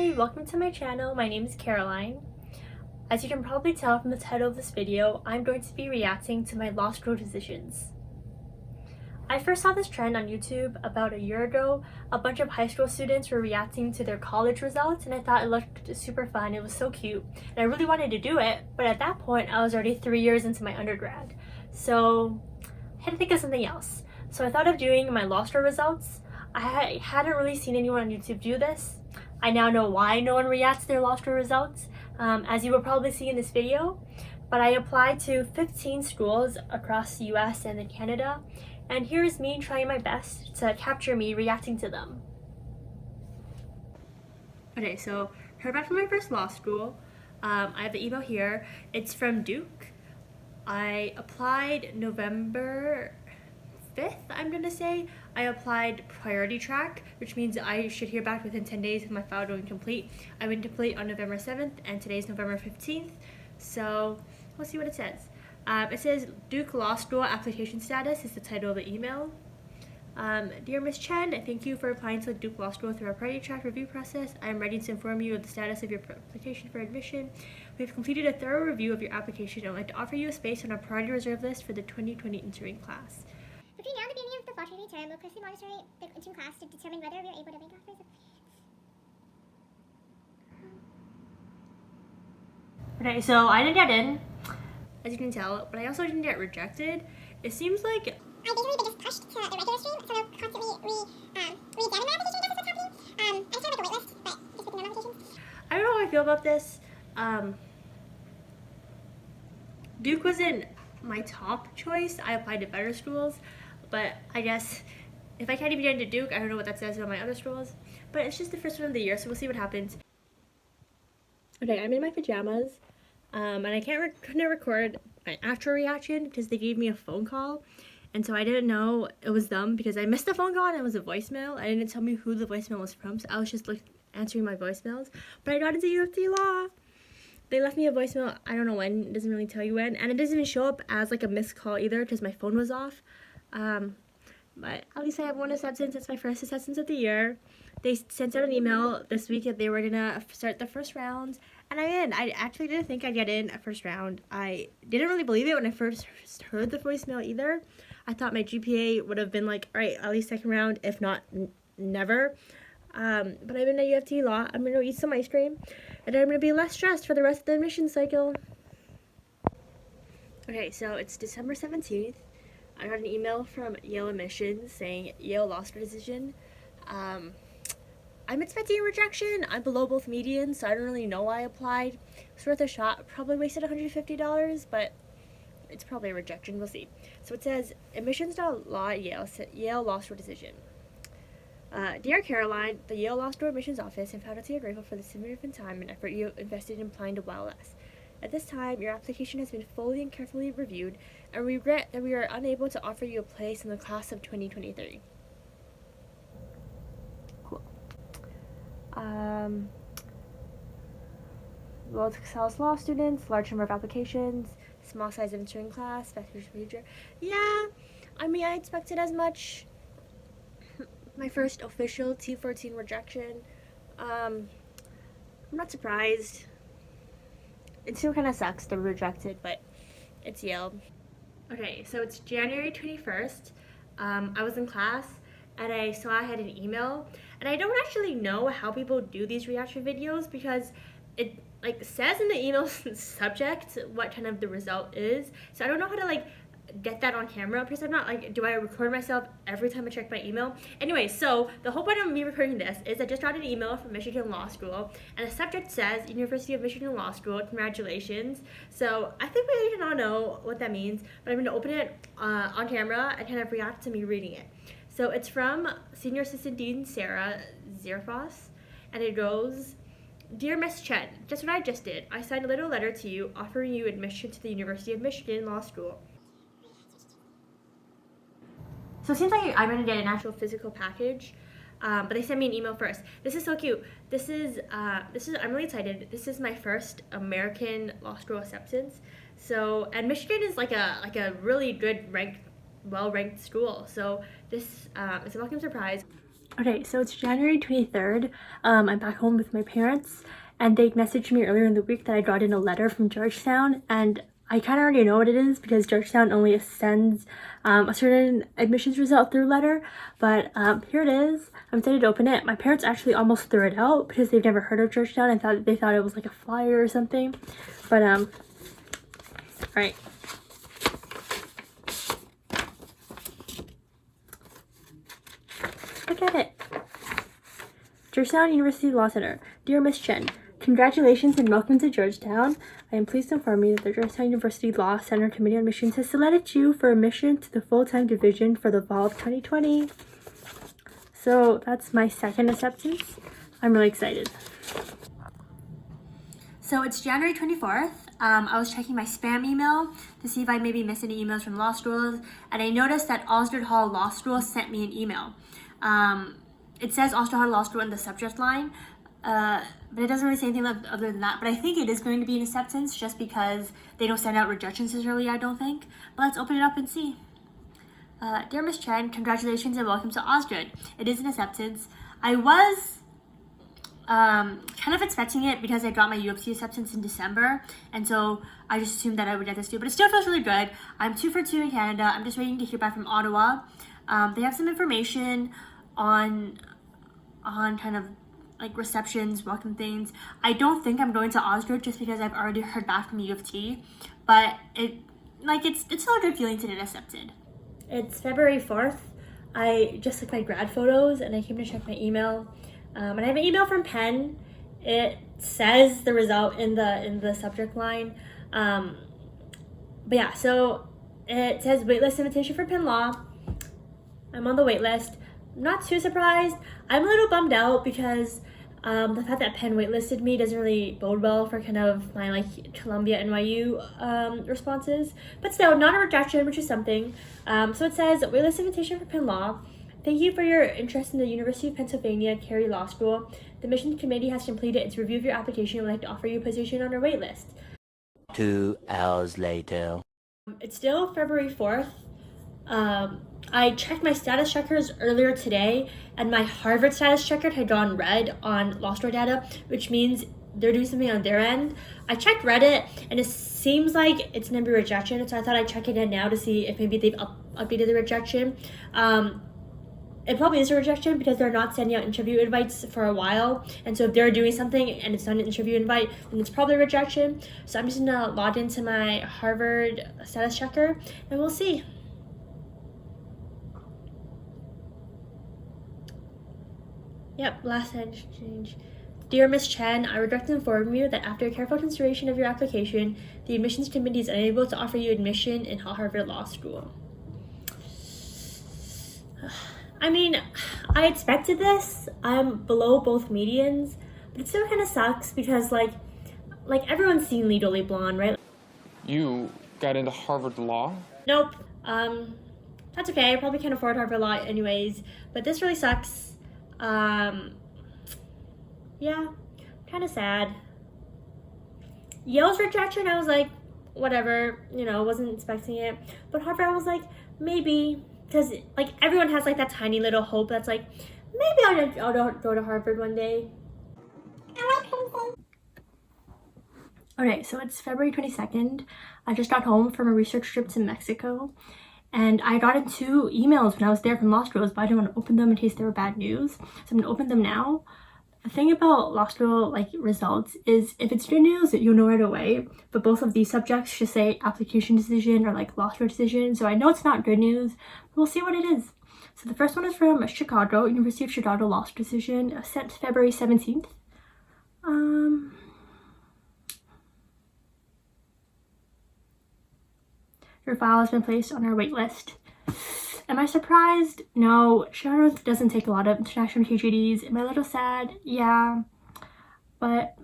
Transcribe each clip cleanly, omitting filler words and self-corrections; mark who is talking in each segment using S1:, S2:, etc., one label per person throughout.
S1: everybody, welcome to my channel. My name is Caroline. As you can probably tell from the title of this video, I'm going to be reacting to my law school decisions. I first saw this trend on YouTube about a year ago. A bunch of high school students were reacting to their college results and I thought it looked super fun. It was so cute and I really wanted to do it, but at that point I was already 3 years into my undergrad. So I had to think of something else. So I thought of doing my law school results. I hadn't really seen anyone on YouTube do this. I now know why no one reacts to their law school results, as you will probably see in this video. But I applied to 15 schools across the US and in Canada, and here's me trying my best to capture me reacting to them. Okay, so heard back from my first law school. I have the email here. It's from Duke. I applied November 5th, I'm gonna say. I applied priority track, which means I should hear back within 10 days of my file going complete. I went complete on November 7th and today's November 15th. So let's see what it says. It says Duke Law School application status is the title of the email. Dear Ms. Chen, thank you for applying to Duke Law School through our priority track review process. I am ready to inform you of the status of your application for admission. We have completed a thorough review of your application and would like to offer you a space on our priority reserve list for the 2020 entering class.
S2: Between now and the beginning of the fall training term, we'll closely monitor the entering class to determine whether we are able to make offers.
S1: Okay, so I didn't get in, as you can tell, but I also didn't get rejected. It seems like
S2: I basically been just pushed to the regular stream, so they'll constantly re-examine my application as it's happening. I just have like a wait list, but just with the normal applications.
S1: I don't know how I feel about this. Duke wasn't my top choice. I applied to better schools, but I guess if I can't even get into Duke, I don't know what that says about my other schools. But it's just the first one of the year, so we'll see what happens. Okay, I'm in my pajamas, and I couldn't record my actual reaction because they gave me a phone call, and so I didn't know it was them because I missed the phone call and it was a voicemail. I didn't tell me who the voicemail was from, so I was just answering my voicemails. But I got into UFT Law. They left me a voicemail, I don't know when, it doesn't really tell you when, and it doesn't even show up as like a missed call either because my phone was off. But at least I have one acceptance. It's my first acceptance of the year. They sent out an email this week that they were gonna start the first round, and I'm in. I actually didn't think I'd get in at first round. I didn't really believe it when I first heard the voicemail either. I thought my GPA would have been like, all right, at least second round, if not never. But I'm in a UFT Law. I'm gonna eat some ice cream, and I'm gonna be less stressed for the rest of the admission cycle. Okay, so it's December 17th. I got an email from Yale admissions saying Yale lost her decision. I'm expecting a rejection. I'm below both medians, so I don't really know why I applied. It's worth a shot. Probably wasted $150, but it's probably a rejection. We'll see. So it says, admissions.law at Yale lost her decision. Dear Caroline, the Yale Law School Admissions Office and faculty are grateful for the significant time and effort you invested in applying to YLS. At this time, your application has been fully and carefully reviewed, and we regret that we are unable to offer you a place in the class of 2023. Cool. Well, excels law students, large number of applications, small size of entering class, factors major. Yeah, I mean, I expected as much. My first official T14 rejection. I'm not surprised. It still kind of sucks to be rejected, but it's Yale. Okay, so it's January 21st. I was in class and I saw I had an email, and I don't actually know how people do these reaction videos because it like says in the email subject what kind of the result is. So I don't know how to get that on camera because I'm not do I record myself every time I check my email? Anyway, so the whole point of me recording this is I just got an email from Michigan Law School and the subject says University of Michigan Law School, congratulations. So I think we can all know what that means, but I'm going to open it on camera and kind of react to me reading it. So it's from Senior Assistant Dean Sarah Zerfos, and it goes, Dear Ms. Chen, just what I just did. I signed a little letter to you offering you admission to the University of Michigan Law School. So it seems like I'm going to get an actual physical package, but they sent me an email first. This is so cute. I'm really excited. This is my first American law school acceptance. So, and Michigan is like a really good well-ranked school. So this is a welcome surprise. Okay, so it's January 23rd. I'm back home with my parents, and they messaged me earlier in the week that I got in a letter from Georgetown, and I kind of already know what it is because Georgetown only sends a certain admissions result through letter, but here it is. I'm excited to open it. My parents actually almost threw it out because they've never heard of Georgetown and they thought it was like a flyer or something, but all right. Look at it. Georgetown University Law Center. Dear Miss Chen, congratulations and welcome to Georgetown. I am pleased to inform you that the Georgetown University Law Center Committee on Admissions has selected you for admission to the full-time division for the fall of 2020. So that's my second acceptance. I'm really excited. So it's January 24th. I was checking my spam email to see if I maybe missed any emails from law schools, and I noticed that Osgoode Hall Law School sent me an email. It says Osgoode Hall Law School in the subject line, but it doesn't really say anything other than that. But I think it is going to be an acceptance just because they don't send out rejections as early, I don't think. But let's open it up and see. Dear Ms. Chen, congratulations and welcome to Osgoode. It is an acceptance. I was kind of expecting it because I got my U of T acceptance in December, and so I just assumed that I would get this too, but it still feels really good. I'm 2 for 2 in Canada. I'm just waiting to hear back from Ottawa. They have some information on kind of like receptions, welcome things. I don't think I'm going to Osgoode just because I've already heard back from U of T, but it's still a good feeling to get accepted. It's February 4th. I just took my grad photos and I came to check my email. And I have an email from Penn. It says the result in the subject line. But yeah, so it says waitlist invitation for Penn Law. I'm on the waitlist. I'm not too surprised. I'm a little bummed out because the fact that Penn waitlisted me doesn't really bode well for kind of my like Columbia NYU responses. But still, not a rejection, which is something. So it says waitlist invitation for Penn Law. Thank you for your interest in the University of Pennsylvania Carey Law School. The admissions committee has completed its review of your application and would like to offer you a position on our waitlist.
S3: 2 hours later.
S1: It's still February 4th. I checked my status checkers earlier today, and my Harvard status checker had gone red on Law Store data, which means they're doing something on their end. I checked Reddit, and it seems like it's going to be rejection, so I thought I'd check it in now to see if maybe they've updated the rejection. It probably is a rejection because they're not sending out interview invites for a while. And so if they're doing something and it's not an interview invite, then it's probably a rejection. So I'm just gonna log into my Harvard status checker and we'll see. Yep, last exchange. Dear Ms. Chen, I regret to inform you that after careful consideration of your application, the admissions committee is unable to offer you admission in Harvard Law School. I mean, I expected this. I'm below both medians, but it still kind of sucks because like everyone's seen Legally Blonde, right?
S4: You got into Harvard Law?
S1: Nope. That's okay. I probably can't afford Harvard Law anyways, but this really sucks. Yeah, kind of sad. Yale's rejection, I was like, whatever, wasn't expecting it. But Harvard, I was like, maybe. Because like everyone has like that tiny little hope that's like, maybe I'll go to Harvard one day. Okay, so it's February 22nd. I just got home from a research trip to Mexico, and I got in 2 emails when I was there from law schools, but I didn't want to open them in case they were bad news. So I'm gonna open them now. The thing about law school like results is if it's good news, you'll know right away. But both of these subjects just say application decision or like law school decision. So I know it's not good news, but we'll see what it is. So the first one is from Chicago, University of Chicago Law School decision, sent February 17th. Your file has been placed on our wait list. Am I surprised? No, Chicago doesn't take a lot of international KGDs. Am I a little sad? Yeah, but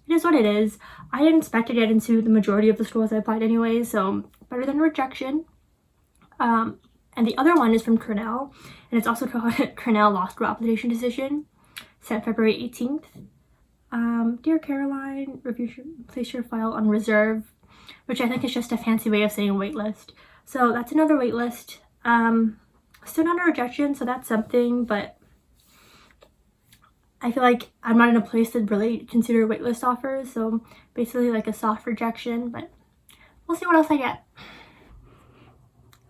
S1: it is what it is. I didn't expect to get into the majority of the schools I applied anyway, so better than rejection. And the other one is from Cornell, and it's also called Cornell Law School Application Decision, sent February 18th. Dear Caroline, place your file on reserve, which I think is just a fancy way of saying waitlist. So that's another waitlist. Still not a rejection, so that's something, but I feel like I'm not in a place to really consider waitlist offers, so basically like a soft rejection, but we'll see what else I get.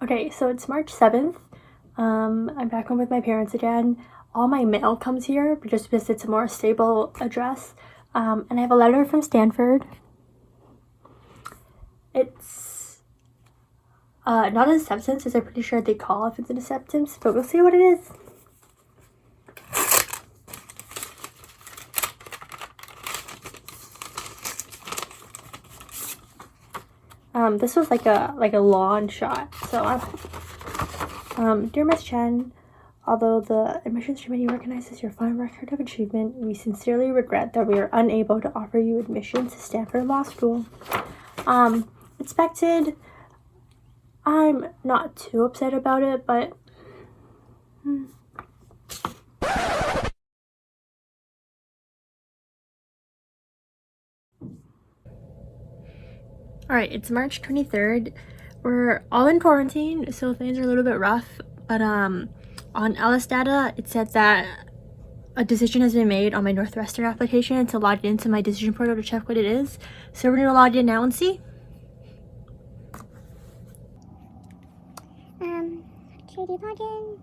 S1: Okay, so it's March 7th. I'm back home with my parents again. All my mail comes here just because it's a more stable address. And I have a letter from Stanford. It's not an acceptance, as I'm pretty sure they call if it's an acceptance, but we'll see what it is. This was like a long shot. So, dear Miss Chen, although the admissions committee recognizes your fine record of achievement, we sincerely regret that we are unable to offer you admission to Stanford Law School. Expected. I'm not too upset about it, but Alright, it's March 23rd. We're all in quarantine, so things are a little bit rough, but on Alice data, it said that a decision has been made on my Northwestern application to log into my decision portal to check what it is. So we're gonna log in now and see.
S2: Activity login.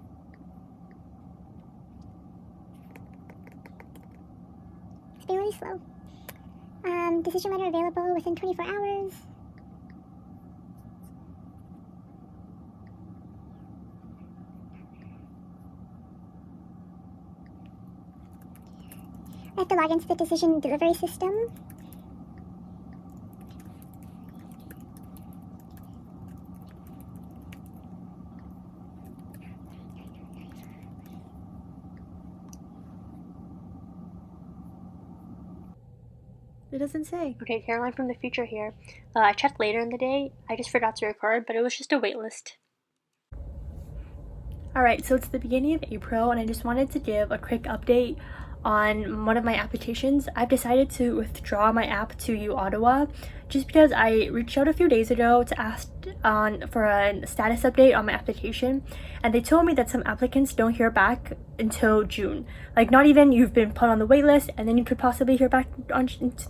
S2: It's been really slow. Decision letter available within 24 hours. I have to log into the decision delivery system.
S1: It doesn't say. Okay, Caroline from the future here. I checked later in the day. I just forgot to record, but it was just a wait list. Alright, so it's the beginning of April, and I just wanted to give a quick update on one of my applications. I've decided to withdraw my app to U Ottawa just because I reached out a few days ago to ask for a status update on my application, and they told me that some applicants don't hear back until June. Like, not even you've been put on the wait list and then you could possibly hear back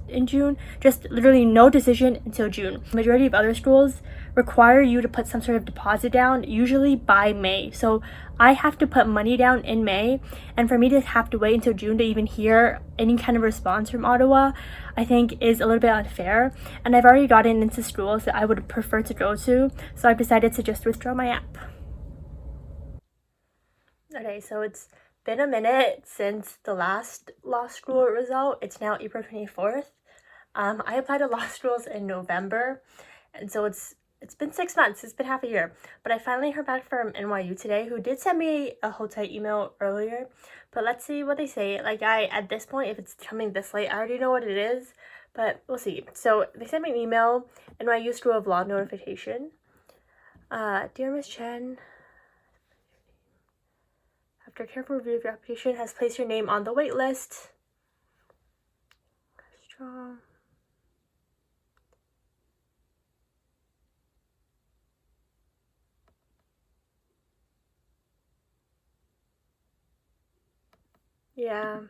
S1: in June, just literally no decision until June. The majority of other schools require you to put some sort of deposit down, usually by May. So I have to put money down in May, and for me to have to wait until June to even hear any kind of response from Ottawa, I think is a little bit unfair. And I've already gotten into schools that I would prefer to go to, so I've decided to just withdraw my app. Okay, so it's been a minute since the last law school result. It's now April 24th. I applied to law schools in November, and so it's been 6 months. It's been half a year. But I finally heard back from NYU today, who did send me a hold tight email earlier. But let's see what they say. Like, at this point, if it's coming this late, I already know what it is. But we'll see. So they sent me an email, NYU School of Law notification. Dear Ms. Chen, after careful review of your application, has placed your name on the wait list. Strong. Yeah.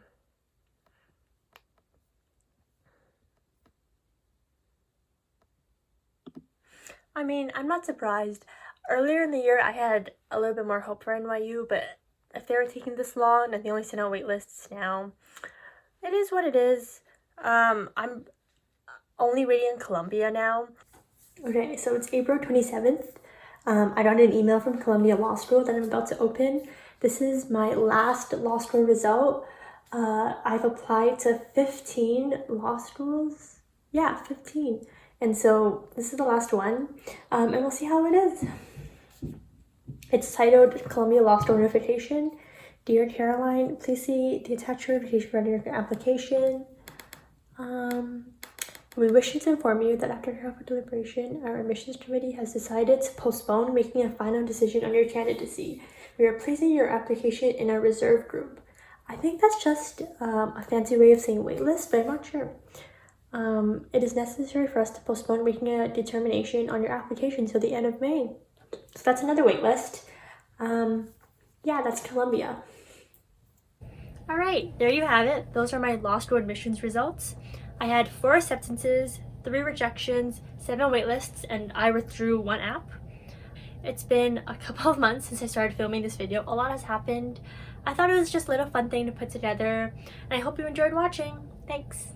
S1: I mean, I'm not surprised. Earlier in the year, I had a little bit more hope for NYU, but if they were taking this long and they only sent out wait lists now, it is what it is. I'm only waiting in Columbia now. Okay, so it's April 27th. I got an email from Columbia Law School that I'm about to open. This is my last law school result. I've applied to 15 law schools. Yeah, 15. And so this is the last one, and we'll see how it is. It's titled Columbia Law School Notification. Dear Caroline, please see the attached notification regarding your application. We wish to inform you that after careful deliberation, our admissions committee has decided to postpone making a final decision on your candidacy. We are placing your application in our reserve group. I think that's just a fancy way of saying waitlist, but I'm not sure. It is necessary for us to postpone making a determination on your application till the end of May. So that's another wait list. Yeah, that's Columbia. Alright, there you have it. Those are my law school admissions results. I had 4 acceptances, 3 rejections, 7 waitlists, and I withdrew 1 app. It's been a couple of months since I started filming this video. A lot has happened. I thought it was just a little fun thing to put together, and I hope you enjoyed watching. Thanks!